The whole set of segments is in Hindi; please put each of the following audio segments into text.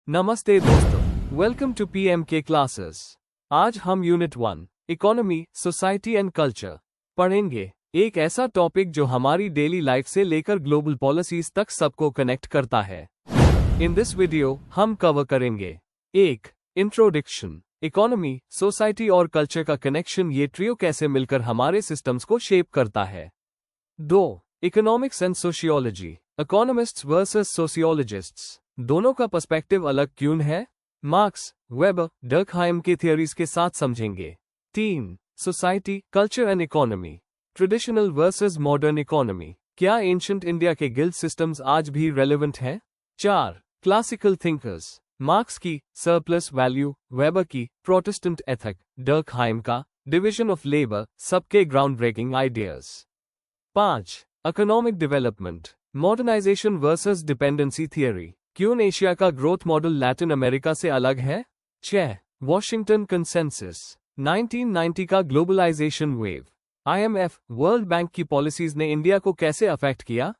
नमस्ते दोस्तों, वेलकम टू PMK क्लासेस। आज हम unit 1 economy, society and culture पढ़ेंगे। एक ऐसा टॉपिक जो हमारी डेली लाइफ से लेकर ग्लोबल पॉलिसीज तक सबको कनेक्ट करता है। इन दिस वीडियो हम कवर करेंगे 1. इंट्रोडक्शन, इकोनॉमी, सोसाइटी और कल्चर का कनेक्शन, ये ट्रियो कैसे मिलकर हमारे सिस्टम्स को शेप करता है। 2. Economics and sociology, economists versus sociologists, दोनों का पर्सपेक्टिव अलग क्यों है, मार्क्स, वेबर, डर्कहाइम के थियरीज के साथ समझेंगे। 3. Society, culture and economy, traditional versus modern economy, क्या एंशिएंट इंडिया के गिल्ड सिस्टम्स आज भी रेलेवेंट हैं। 4. क्लासिकल थिंकर्स, मार्क्स की सरप्लस वैल्यू, वेबर की प्रोटेस्टेंट एथिक, डर्कहाइम का डिविजन ऑफ लेबर, सबके ground breaking ideas. 5. Economic development, modernisation versus dependency theory, क्यों एशिया का ग्रोथ मॉडल लैटिन अमेरिका से अलग है। 6. वॉशिंगटन कंसेंसस, 1990 का globalisation wave, IMF, world bank की पॉलिसीज ने इंडिया को कैसे अफेक्ट किया।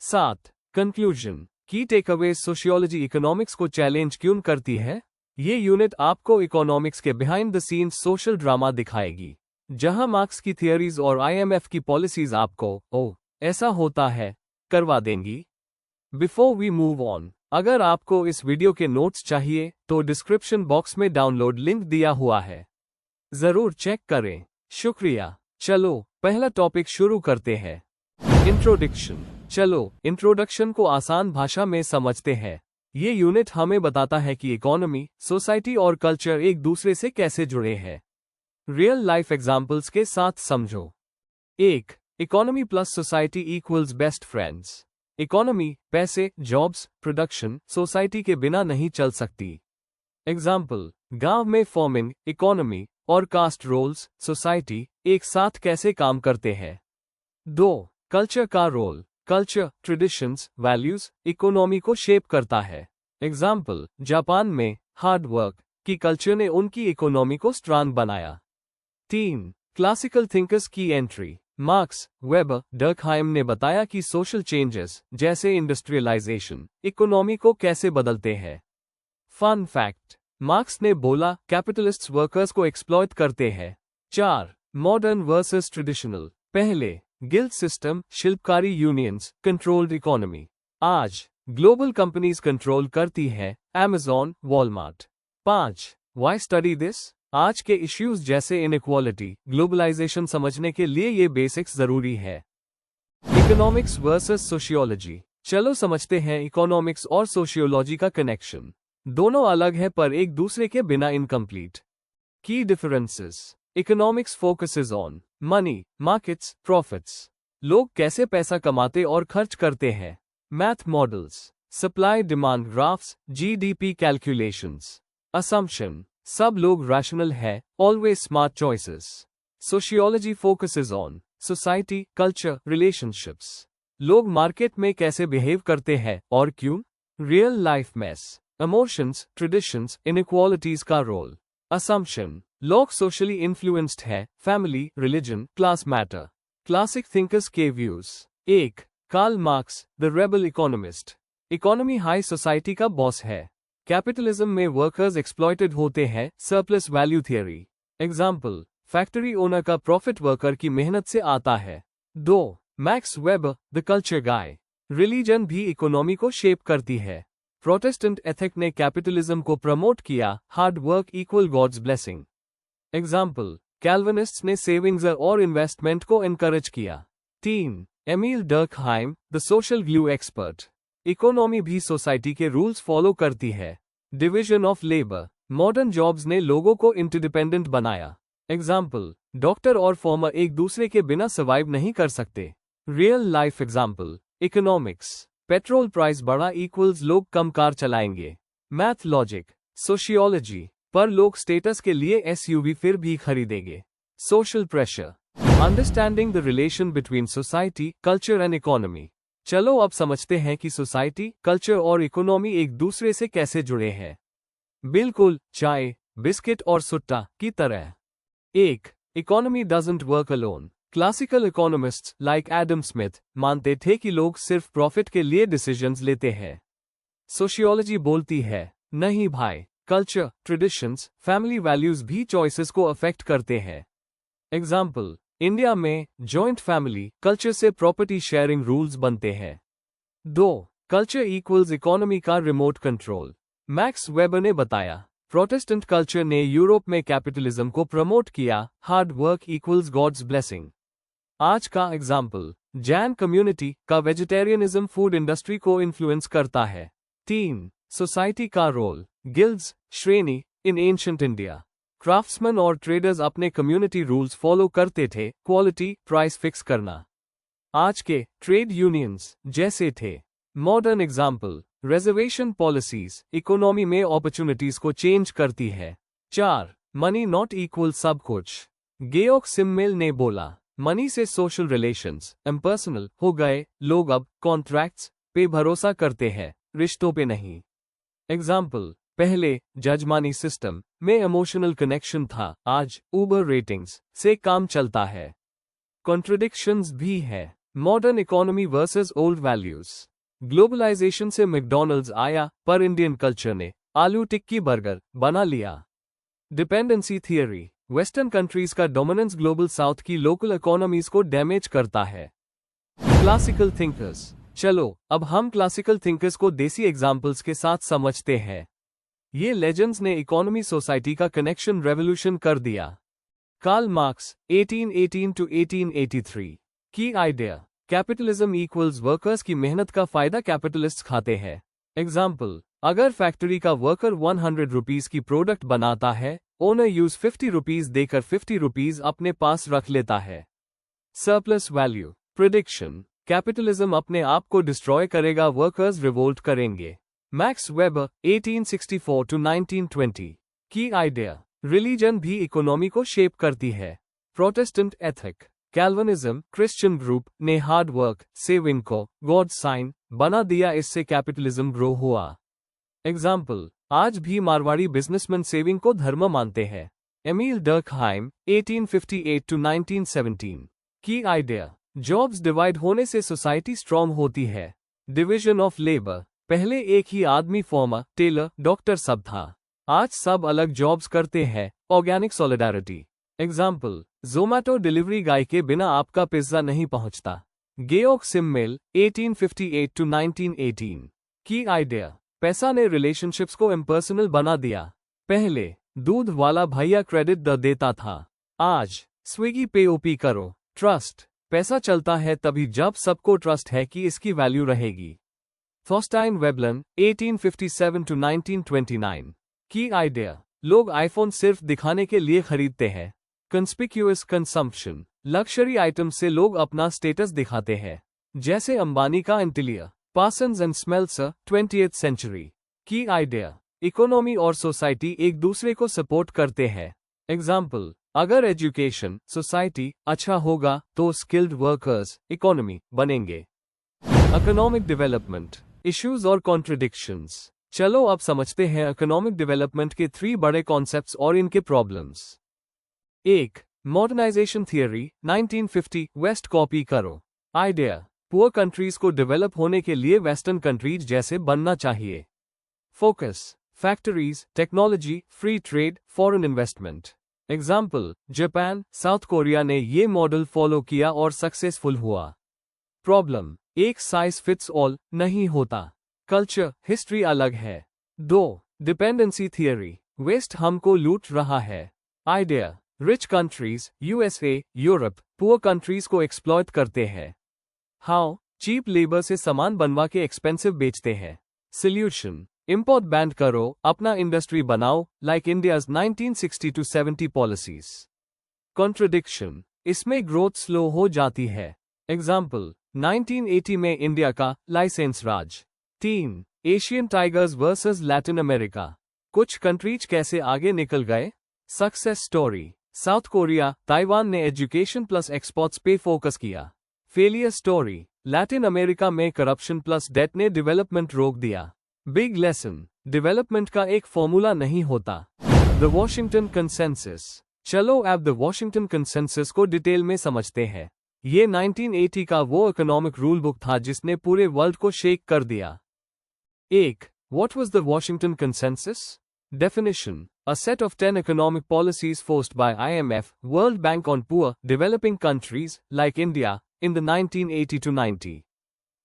7. कंक्लूजन, की टेकअवे, सोशियोलॉजी इकोनॉमिक्स को चैलेंज क्यों करती है। ये यूनिट आपको इकोनॉमिक्स के behind the scenes social drama दिखाएगी, जहां मार्क्स की थियरीज और IMF की पॉलिसीज आपको ऐसा होता है करवा देंगी। बिफोर वी मूव ऑन, अगर आपको इस वीडियो के नोट्स चाहिए तो डिस्क्रिप्शन बॉक्स में डाउनलोड लिंक दिया हुआ है, जरूर चेक करें। शुक्रिया। चलो पहला टॉपिक शुरू करते हैं, इंट्रोडक्शन। चलो इंट्रोडक्शन को आसान भाषा में समझते हैं। ये यूनिट हमें बताता है कि इकोनॉमी, सोसाइटी और कल्चर एक दूसरे से कैसे जुड़े हैं। रियल लाइफ एग्जाम्पल्स के साथ समझो। 1. Economy plus society equals best friends. Economy, पैसे, जॉब्स, प्रोडक्शन, सोसाइटी के बिना नहीं चल सकती। एग्जाम्पल, गांव में फार्मिंग, इकोनॉमी और कास्ट रोल्स, सोसाइटी, एक साथ कैसे काम करते हैं। 2. कल्चर का role, culture, traditions, values, economy को शेप करता है। एग्जाम्पल, जापान में हार्ड वर्क की कल्चर ने उनकी इकोनॉमी को स्ट्रांग बनाया। 3. क्लासिकल थिंकर्स की एंट्री, मार्क्स, वेबर, डर्कहाइम ने बताया कि सोशल चेंजेस जैसे इंडस्ट्रियलाइजेशन इकोनॉमी को कैसे बदलते हैं। फन फैक्ट, मार्क्स ने बोला कैपिटलिस्ट्स वर्कर्स को एक्सप्लॉइट करते हैं। 4. मॉडर्न वर्सेस ट्रेडिशनल, पहले गिल्ड सिस्टम, शिल्पकारी यूनियंस, कंट्रोल्ड इकोनॉमी, आज ग्लोबल कंपनीज कंट्रोल करती है, Amazon, Walmart. 5. Why study this, आज के इश्यूज जैसे इनइक्वालिटी, ग्लोबलाइजेशन समझने के लिए ये बेसिक्स जरूरी है। इकोनॉमिक्स वर्सेस सोशियोलॉजी, चलो समझते हैं इकोनॉमिक्स और सोशियोलॉजी का कनेक्शन। दोनों अलग है पर एक दूसरे के बिना इनकम्प्लीट। की differences, economics focuses on money, markets, profits, लोग कैसे पैसा कमाते और खर्च करते हैं। Math models, supply demand graphs, GDP calculations, assumption, सब लोग रैशनल है, always smart choices. Sociology focuses on society, culture, relationships, लोग मार्केट में कैसे बिहेव करते हैं और क्यों। Real life mess, emotions, traditions, inequalities का रोल। असम्पशन, लोग सोशली इन्फ्लुएंस्ड है, family, religion, class matter. Classic thinkers के views. 1. Karl Marx, the rebel economist, economy हाई सोसाइटी का बॉस है, कैपिटलिज्म में वर्कर्स एक्सप्लॉइटेड होते हैं, surplus value theory. Example, factory owner का प्रॉफिट वर्कर की मेहनत से आता है। 2. Max Weber, the culture guy, religion भी इकोनॉमी को शेप करती है, प्रोटेस्टेंट एथिक ने कैपिटलिज्म को प्रमोट किया, hard work equal god's blessing. Example, Calvinists ने सेविंग्स और इन्वेस्टमेंट को एनकरेज किया। 3. Emile Durkheim, the social glue expert, economy भी सोसाइटी के रूल्स फॉलो करती है, division of labour, modern jobs ने लोगों को इंटरडिपेंडेंट बनाया। एग्जाम्पल, डॉक्टर और फार्मर एक दूसरे के बिना सर्वाइव नहीं कर सकते। Real life example, economics, petrol price बढ़ा इक्वल्स लोग कम कार चलाएंगे। मैथ लॉजिक, सोशियोलॉजी, पर लोग स्टेटस के लिए SUV फिर भी खरीदेंगे। Social pressure, understanding the relation between society, culture and economy, चलो अब समझते हैं कि सोसाइटी, कल्चर और इकोनॉमी एक दूसरे से कैसे जुड़े हैं। बिल्कुल चाय, बिस्किट और सुट्टा की तरह। 1. Economy doesn't work alone, classical economists like Adam Smith मानते थे कि लोग सिर्फ प्रॉफिट के लिए डिसीजंस लेते हैं। सोशियोलॉजी बोलती है नहीं भाई, कल्चर, ट्रेडिशंस, फैमिली वैल्यूज भी चॉइसेस को अफेक्ट करते हैं। एग्जाम्पल, इंडिया में जॉइंट फैमिली कल्चर से प्रॉपर्टी शेयरिंग रूल्स बनते हैं। 2. कल्चर इक्वल्स इकोनॉमी का रिमोट कंट्रोल। मैक्स वेबर ने बताया, प्रोटेस्टेंट कल्चर ने यूरोप में कैपिटलिज्म को प्रमोट किया, hard work equals God's blessing. आज का एग्जाम्पल, जैन कम्युनिटी का वेजिटेरियनिज्म फूड इंडस्ट्री को इन्फ्लुएंस करता है। 3. सोसाइटी का रोल, गिल्ड्स, श्रेणी, इन एंशिएंट इंडिया क्राफ्ट्समैन और ट्रेडर्स अपने कम्युनिटी रूल्स फॉलो करते थे, क्वालिटी, प्राइस फिक्स करना। आज के ट्रेड यूनियंस जैसे थे। Modern example, reservation policies economy में अपॉर्चुनिटीज को चेंज करती है। 4. मनी नॉट इक्वल सब कुछ। गेयोर्ग सिममेल ने बोला, मनी से सोशल रिलेशंस इम्पर्सनल हो गए, लोग अब कॉन्ट्रैक्ट्स पे भरोसा करते हैं, रिश्तों पे नहीं। एग्जाम्पल, पहले जजमानी सिस्टम में इमोशनल कनेक्शन था, आज उबर रेटिंग्स से काम चलता है। कॉन्ट्रडिक्शंस भी है। Modern economy versus old values. Globalisation से मैकडॉनल्ड्स आया, पर इंडियन कल्चर ने आलू टिक्की बर्गर बना लिया। डिपेंडेंसी थियरी, वेस्टर्न कंट्रीज का डोमिनेंस ग्लोबल साउथ की लोकल इकोनॉमीज को डैमेज करता है। Classical thinkers. चलो अब हम क्लासिकल थिंकर्स को देसी एग्जाम्पल्स के साथ समझते हैं। ये लेजेंड्स ने इकोनॉमी सोसाइटी का कनेक्शन रेवोल्यूशन कर दिया। कार्ल मार्क्स 1818 to 1883 की आइडिया, कैपिटलिज्म इक्वल्स वर्कर्स की मेहनत का फायदा कैपिटलिस्ट्स खाते हैं। एग्जाम्पल, अगर फैक्ट्री का वर्कर 100 रुपीज की प्रोडक्ट बनाता है, ओनर यूज 50 रुपीज देकर 50 रुपीज अपने पास रख लेता है। सरप्लस वैल्यू प्रिडिक्शन, कैपिटलिज्म अपने आप को डिस्ट्रॉय करेगा, वर्कर्स रिवोल्ट करेंगे। मैक्स वेबर 1864 to 1920 की आइडिया, रिलीजन भी इकोनॉमी को शेप करती है। Protestant ethic, Calvinism Christian group ने हार्ड वर्क सेविंग को गॉड साइन बना दिया, इससे कैपिटलिज्म ग्रो हुआ। एग्जाम्पल, आज भी मारवाड़ी बिजनेसमैन सेविंग को धर्म मानते हैं। एमील डर्कहाइम 1858 to 1917 की आइडिया, जॉब्स डिवाइड होने से सोसाइटी स्ट्रॉन्ग होती है। डिविजन ऑफ लेबर, पहले एक ही आदमी फॉर्मर, टेलर, डॉक्टर सब था, आज सब अलग जॉब्स करते हैं। Organic solidarity. Example, Zomato delivery गाय के बिना आपका पिज्जा नहीं पहुंचता। गेयोर्ग सिममेल 1858 to 1918 की आइडिया, पैसा ने रिलेशनशिप्स को इम्पर्सनल बना दिया। पहले दूध वाला भैया क्रेडिट द देता था, आज स्विगी पे ओपी करो। ट्रस्ट, पैसा चलता है तभी जब सबको ट्रस्ट है कि इसकी वैल्यू रहेगी। थॉर्स्टाइन वेबलन 1857 to 1929 की आइडिया, लोग आईफोन सिर्फ दिखाने के लिए खरीदते हैं। कंस्पिक्यूअस कंजम्पशन, लक्जरी आइटम से लोग अपना स्टेटस दिखाते हैं, जैसे अंबानी का interior. Parsons and Smelser 20th century की आइडिया, इकोनॉमी और सोसाइटी एक दूसरे को सपोर्ट करते हैं। एग्जाम्पल, अगर एजुकेशन सोसाइटी अच्छा होगा तो स्किल्ड वर्कर्स इकोनॉमी बनेंगे। इकोनॉमिक डेवलपमेंट इश्यूज और कॉन्ट्रडिक्शंस। चलो अब समझते हैं इकोनॉमिक डेवलपमेंट के 3 बड़े कॉन्सेप्ट्स और इनके problems. 1. Modernisation theory 1950 west copy करो। आइडिया, पुअर कंट्रीज को डेवलप होने के लिए वेस्टर्न कंट्रीज जैसे बनना चाहिए। Focus, factories, technology, free trade, foreign investment. Example, Japan, South Korea ने ये मॉडल फॉलो किया और सक्सेसफुल हुआ। प्रॉब्लम, एक साइज फिट्स ऑल नहीं होता, कल्चर, हिस्ट्री अलग है। 2. डिपेंडेंसी थियरी, वेस्ट हमको लूट रहा है। Idea, rich countries, USA, Europe, poor countries को एक्सप्लॉयट करते हैं। हाउ, चीप लेबर से सामान बनवा के एक्सपेंसिव बेचते हैं। सोल्यूशन, इंपोर्ट बैन करो, अपना इंडस्ट्री बनाओ, like India's 1960 to 70 policies. Contradiction, इसमें ग्रोथ स्लो हो जाती है। एग्जाम्पल, 1980 में इंडिया का लाइसेंस राज। 3. Asian tigers versus Latin America, कुछ कंट्रीज कैसे आगे निकल गए। Success story, south Korea, Taiwan ने एजुकेशन प्लस एक्सपोर्ट्स पे फोकस किया। फेलियर स्टोरी, लैटिन अमेरिका में करप्शन प्लस डेट ने डेवलपमेंट रोक दिया। बिग लेसन, डेवलपमेंट का एक फॉर्मूला नहीं होता। The Washington consensus. चलो अब द वॉशिंगटन कंसेंसस को डिटेल में समझते हैं। ये 1980 का वो इकोनॉमिक रूल बुक था जिसने पूरे वर्ल्ड को शेक कर दिया। 1. What was the Washington Consensus? Definition: a set of 10 economic policies forced by IMF, World Bank on poor, developing countries, like India, in the 1980-90.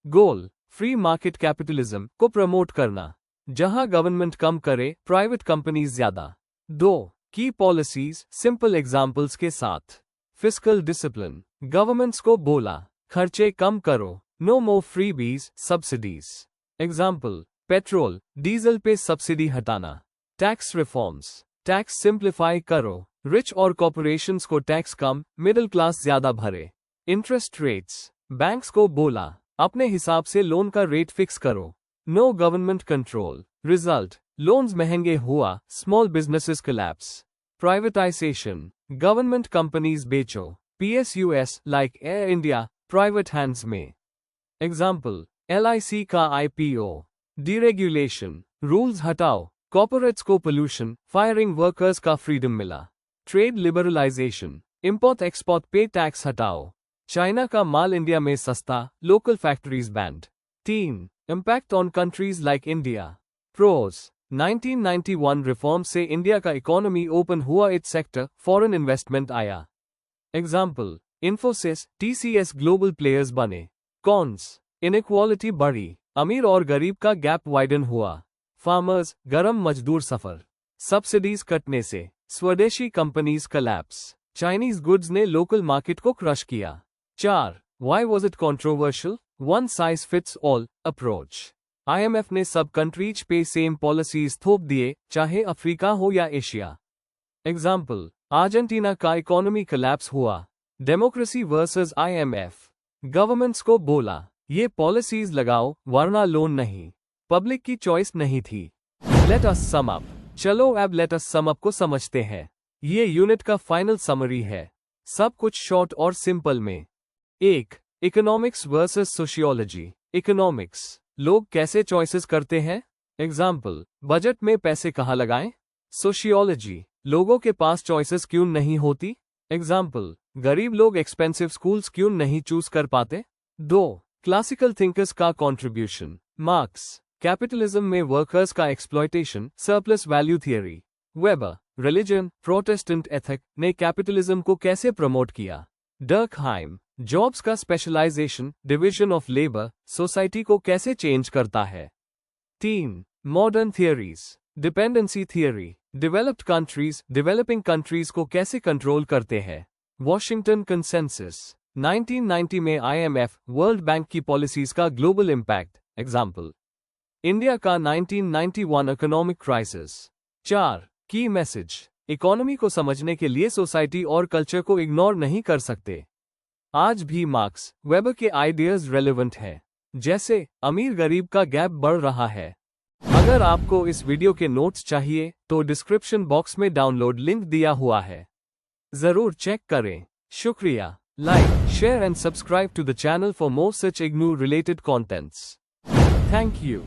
Goal: free market capitalism को प्रमोट करना, जहां गवर्नमेंट कम करे, प्राइवेट कंपनीज ज्यादा। 2. की पॉलिसीज, सिंपल एग्जाम्पल्स के साथ। फिस्कल डिसिप्लिन: गवर्नमेंट्स को बोला, खर्चे कम करो, no more freebies, subsidies. Example: petrol, diesel पे सब्सिडी हटाना। टैक्स रिफॉर्म्स: टैक्स सिंप्लीफाई करो, रिच और कॉर्पोरेशंस को टैक्स कम, मिडिल क्लास ज्यादा भरे। इंटरेस्ट रेट्स: बैंक्स को बोला, अपने हिसाब से लोन का रेट फिक्स करो, no government control. Result: loans महंगे हुआ, small businesses collapse. Privatisation: government companies बेचो, PSUs like Air India private hands में। एग्जाम्पल: LIC का IPO। डीरेगुलेशन: रूल्स हटाओ, कॉर्पोरेट्स को पोल्यूशन, फायरिंग वर्कर्स का फ्रीडम मिला। ट्रेड लिबरलाइजेशन: इंपोर्ट एक्सपोर्ट पे टैक्स हटाओ, चाइना का माल इंडिया में सस्ता, लोकल फैक्ट्रीज बैंड। 3. Impact on countries like India. Pros: 1991 reform से इंडिया का इकोनॉमी ओपन हुआ, इट सेक्टर, फॉरेन इन्वेस्टमेंट आया। Example: Infosys, TCS global players बने। कॉन्स: इनइक्वालिटी बढ़ी, अमीर और गरीब का गैप वाइडन हुआ। फार्मर्स, गरम मजदूर सफर। सब्सिडीज कटने से स्वदेशी कंपनीज कलैप्स, चाइनीज गुड्स ने लोकल मार्केट को क्रश किया। 4. Why was it controversial? One size fits all approach. IMF ने सब कंट्रीज पे सेम पॉलिसीज थोप दिए, चाहे अफ्रीका हो या एशिया। एग्जाम्पल: अर्जेंटीना का इकोनॉमी कोलैप्स हुआ। डेमोक्रेसी वर्सेस IMF: गवर्नमेंट्स को बोला, ये पॉलिसीज लगाओ वरना लोन नहीं, पब्लिक की चॉइस नहीं थी। लेट अस सम अप: चलो अब लेट अस सम अप को समझते हैं। ये यूनिट का फाइनल समरी है, सब कुछ शॉर्ट और सिंपल में। 1. Economics versus sociology. इकोनॉमिक्स: लोग कैसे चॉइसेस करते हैं। एग्जाम्पल: बजट में पैसे कहाँ लगाएं। सोशियोलॉजी: लोगों के पास चॉइसेस क्यों नहीं होती। एग्जाम्पल: गरीब लोग एक्सपेंसिव स्कूल्स क्यों नहीं चूज कर पाते। 2. क्लासिकल थिंकर्स का कंट्रीब्यूशन। मार्क्स: कैपिटलिज्म में वर्कर्स का exploitation, surplus value theory. Weber: religion, Protestant ethic ने कैपिटलिज्म को कैसे प्रमोट किया। डर्कहाइम: जॉब्स का specialisation, division of labour, society को कैसे चेंज करता है। 3. Modern theories. Dependency theory: developed countries developing countries को कैसे कंट्रोल करते हैं। वॉशिंगटन कंसेंसस: 1990 में IMF, वर्ल्ड बैंक की पॉलिसीज का ग्लोबल इम्पैक्ट। एग्जाम्पल: इंडिया का 1991 इकोनॉमिक क्राइसिस। 4. की मैसेज: इकोनॉमी को समझने के लिए सोसाइटी और कल्चर को इग्नोर नहीं कर सकते। आज भी मार्क्स, वेबर के आइडियाज रेलेवेंट हैं, जैसे अमीर गरीब का गैप बढ़ रहा है। अगर आपको इस वीडियो के नोट्स चाहिए तो डिस्क्रिप्शन बॉक्स में डाउनलोड लिंक दिया हुआ है, जरूर चेक करें। शुक्रिया। Like, share and subscribe to the channel for more such IGNOU related contents. Thank you.